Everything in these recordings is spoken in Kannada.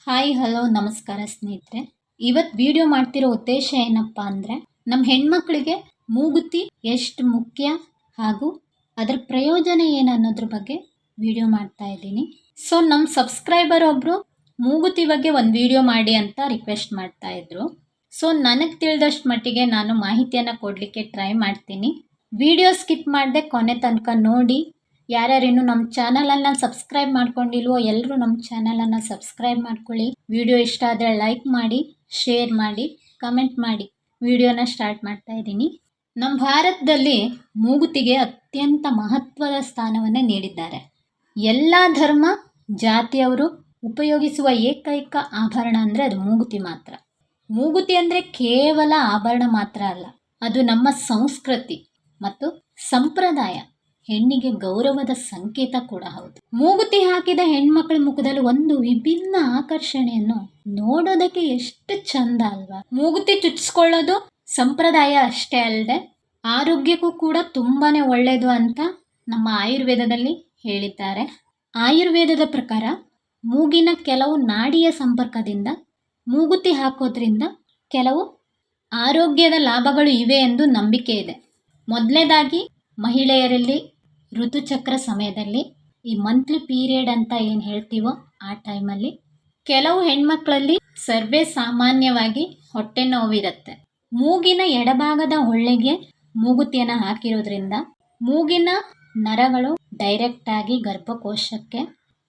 ಹಾಯ್ ಹಲೋ ನಮಸ್ಕಾರ ಸ್ನೇಹಿತರೆ. ಇವತ್ತು ವಿಡಿಯೋ ಮಾಡ್ತಿರೋ ಉದ್ದೇಶ ಏನಪ್ಪ ಅಂದರೆ, ನಮ್ಮ ಹೆಣ್ಮಕ್ಳಿಗೆ ಮೂಗುತಿ ಎಷ್ಟು ಮುಖ್ಯ ಹಾಗೂ ಅದರ ಪ್ರಯೋಜನ ಏನು ಅನ್ನೋದ್ರ ಬಗ್ಗೆ ವಿಡಿಯೋ ಮಾಡ್ತಾ ಇದ್ದೀನಿ. ಸೊ ನಮ್ಮ ಸಬ್ಸ್ಕ್ರೈಬರ್ ಒಬ್ಬರು ಮೂಗುತಿ ಬಗ್ಗೆ ಒಂದು ವಿಡಿಯೋ ಮಾಡಿ ಅಂತ ರಿಕ್ವೆಸ್ಟ್ ಮಾಡ್ತಾ ಇದ್ರು. ಸೊ ನನಗೆ ತಿಳಿದಷ್ಟು ಮಟ್ಟಿಗೆ ನಾನು ಮಾಹಿತಿಯನ್ನು ಕೊಡಲಿಕ್ಕೆ ಟ್ರೈ ಮಾಡ್ತೀನಿ. ವಿಡಿಯೋ ಸ್ಕಿಪ್ ಮಾಡದೆ ಕೊನೆ ತನಕ ನೋಡಿ. ಯಾರ್ಯಾರು ಇನ್ನೂ ನಮ್ಮ ಚಾನಲನ್ನು ಸಬ್ಸ್ಕ್ರೈಬ್ ಮಾಡ್ಕೊಂಡಿಲ್ವೋ ಎಲ್ಲರೂ ನಮ್ಮ ಚಾನಲನ್ನು ಸಬ್ಸ್ಕ್ರೈಬ್ ಮಾಡ್ಕೊಳ್ಳಿ. ವಿಡಿಯೋ ಇಷ್ಟ ಆದರೆ ಲೈಕ್ ಮಾಡಿ, ಶೇರ್ ಮಾಡಿ, ಕಮೆಂಟ್ ಮಾಡಿ. ವಿಡಿಯೋನ ಸ್ಟಾರ್ಟ್ ಮಾಡ್ತಾ ಇದ್ದೀನಿ. ನಮ್ಮ ಭಾರತದಲ್ಲಿ ಮೂಗುತಿಗೆ ಅತ್ಯಂತ ಮಹತ್ವದ ಸ್ಥಾನವನ್ನು ನೀಡಿದ್ದಾರೆ. ಎಲ್ಲ ಧರ್ಮ ಜಾತಿಯವರು ಉಪಯೋಗಿಸುವ ಏಕೈಕ ಆಭರಣ ಅಂದರೆ ಅದು ಮೂಗುತಿ ಮಾತ್ರ. ಮೂಗುತಿ ಅಂದರೆ ಕೇವಲ ಆಭರಣ ಮಾತ್ರ ಅಲ್ಲ, ಅದು ನಮ್ಮ ಸಂಸ್ಕೃತಿ ಮತ್ತು ಸಂಪ್ರದಾಯ, ಹೆಣ್ಣಿಗೆ ಗೌರವದ ಸಂಕೇತ ಕೂಡ ಹೌದು. ಮೂಗುತಿ ಹಾಕಿದ ಹೆಣ್ಮಕ್ಳ ಮುಖದಲ್ಲಿ ಒಂದು ವಿಭಿನ್ನ ಆಕರ್ಷಣೆಯನ್ನು ನೋಡೋದಕ್ಕೆ ಎಷ್ಟು ಚಂದ ಅಲ್ವಾ. ಮೂಗುತಿ ಚುಚ್ಚಿಸ್ಕೊಳ್ಳೋದು ಸಂಪ್ರದಾಯ ಅಷ್ಟೇ ಅಲ್ಲದೆ ಆರೋಗ್ಯಕ್ಕೂ ಕೂಡ ತುಂಬಾನೇ ಒಳ್ಳೆಯದು ಅಂತ ನಮ್ಮ ಆಯುರ್ವೇದದಲ್ಲಿ ಹೇಳಿದ್ದಾರೆ. ಆಯುರ್ವೇದದ ಪ್ರಕಾರ ಮೂಗಿನ ಕೆಲವು ನಾಡಿಯ ಸಂಪರ್ಕದಿಂದ ಮೂಗುತಿ ಹಾಕೋದ್ರಿಂದ ಕೆಲವು ಆರೋಗ್ಯದ ಲಾಭಗಳು ಇವೆ ಎಂದು ನಂಬಿಕೆ ಇದೆ. ಮೊದಲನೇದಾಗಿ, ಮಹಿಳೆಯರಲ್ಲಿ ಋತುಚಕ್ರ ಸಮಯದಲ್ಲಿ ಈ ಮಂತ್ಲಿ ಪೀರಿಯಡ್ ಅಂತ ಏನು ಹೇಳ್ತೀವೋ ಆ ಟೈಮಲ್ಲಿ ಕೆಲವು ಹೆಣ್ಮಕ್ಳಲ್ಲಿ ಸರ್ವೇ ಸಾಮಾನ್ಯವಾಗಿ ಹೊಟ್ಟೆ ನೋವಿರುತ್ತೆ. ಮೂಗಿನ ಎಡಭಾಗದ ಹೊಳ್ಳೆಗೆ ಮೂಗುತಿಯನ್ನು ಹಾಕಿರೋದ್ರಿಂದ ಮೂಗಿನ ನರಗಳು ಡೈರೆಕ್ಟಾಗಿ ಗರ್ಭಕೋಶಕ್ಕೆ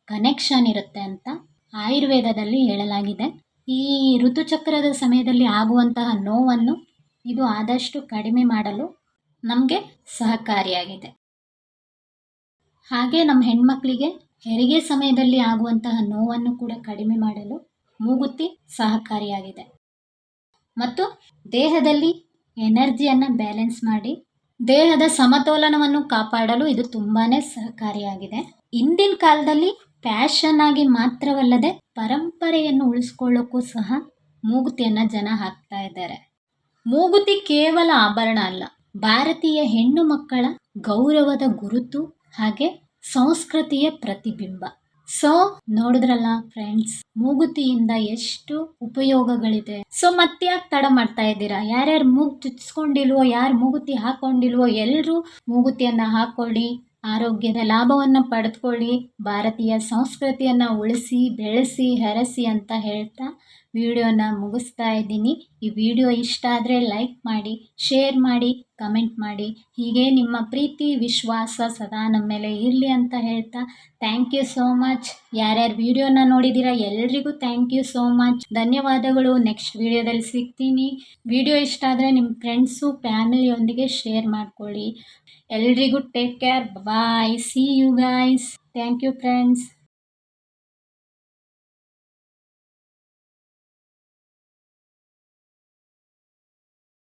ಕನೆಕ್ಷನ್ ಇರುತ್ತೆ ಅಂತ ಆಯುರ್ವೇದದಲ್ಲಿ ಹೇಳಲಾಗಿದೆ. ಈ ಋತುಚಕ್ರದ ಸಮಯದಲ್ಲಿ ಆಗುವಂತಹ ನೋವನ್ನು ಇದು ಆದಷ್ಟು ಕಡಿಮೆ ಮಾಡಲು ನಮಗೆ ಸಹಕಾರಿಯಾಗಿದೆ. ಹಾಗೆ ನಮ್ಮ ಹೆಣ್ಮಕ್ಳಿಗೆ ಹೆರಿಗೆ ಸಮಯದಲ್ಲಿ ಆಗುವಂತಹ ನೋವನ್ನು ಕೂಡ ಕಡಿಮೆ ಮಾಡಲು ಮೂಗುತಿ ಸಹಕಾರಿಯಾಗಿದೆ. ಮತ್ತು ದೇಹದಲ್ಲಿ ಎನರ್ಜಿಯನ್ನು ಬ್ಯಾಲೆನ್ಸ್ ಮಾಡಿ ದೇಹದ ಸಮತೋಲನವನ್ನು ಕಾಪಾಡಲು ಇದು ತುಂಬಾ ಸಹಕಾರಿಯಾಗಿದೆ. ಇಂದಿನ ಕಾಲದಲ್ಲಿ ಫ್ಯಾಷನ್ ಆಗಿ ಮಾತ್ರವಲ್ಲದೆ ಪರಂಪರೆಯನ್ನು ಉಳಿಸ್ಕೊಳ್ಳೋಕ್ಕೂ ಸಹ ಮೂಗುತಿಯನ್ನು ಜನ ಹಾಕ್ತಾ ಇದ್ದಾರೆ. ಮೂಗುತಿ ಕೇವಲ ಆಭರಣ ಅಲ್ಲ, ಭಾರತೀಯ ಹೆಣ್ಣು ಮಕ್ಕಳ ಗೌರವದ ಗುರುತು ಹಾಗೆ ಸಂಸ್ಕೃತಿಯ ಪ್ರತಿಬಿಂಬ. ಸೊ ನೋಡಿದ್ರಲ್ಲ ಫ್ರೆಂಡ್ಸ್, ಮೂಗುತಿಯಿಂದ ಎಷ್ಟು ಉಪಯೋಗಗಳಿದೆ. ಸೊ ಮತ್ತೆ ಯಾಕೆ ತಡ ಮಾಡ್ತಾ ಇದ್ದೀರಾ? ಯಾರ್ಯಾರು ಮೂಗು ಚುಚ್ಚಿಸ್ಕೊಂಡಿಲ್ವೋ, ಯಾರು ಮೂಗುತಿ ಹಾಕೊಂಡಿಲ್ವೋ ಎಲ್ಲರೂ ಮೂಗುತಿಯನ್ನು ಹಾಕೊಳ್ಳಿ, ಆರೋಗ್ಯದ ಲಾಭವನ್ನು ಪಡೆದುಕೊಳ್ಳಿ, ಭಾರತೀಯ ಸಂಸ್ಕೃತಿಯನ್ನು ಉಳಿಸಿ ಬೆಳೆಸಿ ಹರಸಿ ಅಂತ ಹೇಳ್ತಾ ವಿಡಿಯೋನ ಮುಗಿಸ್ತಾ ಇದ್ದೀನಿ. ಈ ವಿಡಿಯೋ ಇಷ್ಟ ಆದರೆ ಲೈಕ್ ಮಾಡಿ, ಶೇರ್ ಮಾಡಿ, ಕಮೆಂಟ್ ಮಾಡಿ. ಹೀಗೆ ನಿಮ್ಮ ಪ್ರೀತಿ ವಿಶ್ವಾಸ ಸದಾ ನಮ್ಮ ಮೇಲೆ ಇರಲಿ ಅಂತ ಹೇಳ್ತಾ ಥ್ಯಾಂಕ್ ಯು ಸೋ ಮಚ್. ಯಾರ್ಯಾರು ವಿಡಿಯೋನ ನೋಡಿದ್ದೀರಾ ಎಲ್ರಿಗೂ ಥ್ಯಾಂಕ್ ಯು ಸೋ ಮಚ್, ಧನ್ಯವಾದಗಳು. ನೆಕ್ಸ್ಟ್ ವಿಡಿಯೋದಲ್ಲಿ ಸಿಗ್ತೀನಿ. ವಿಡಿಯೋ ಇಷ್ಟ ಆದರೆ ನಿಮ್ಮ ಫ್ರೆಂಡ್ಸು ಫ್ಯಾಮಿಲಿಯೊಂದಿಗೆ ಶೇರ್ ಮಾಡ್ಕೊಳ್ಳಿ. ಎಲ್ರಿಗೂ take care, bye, see you guys. Thank you friends.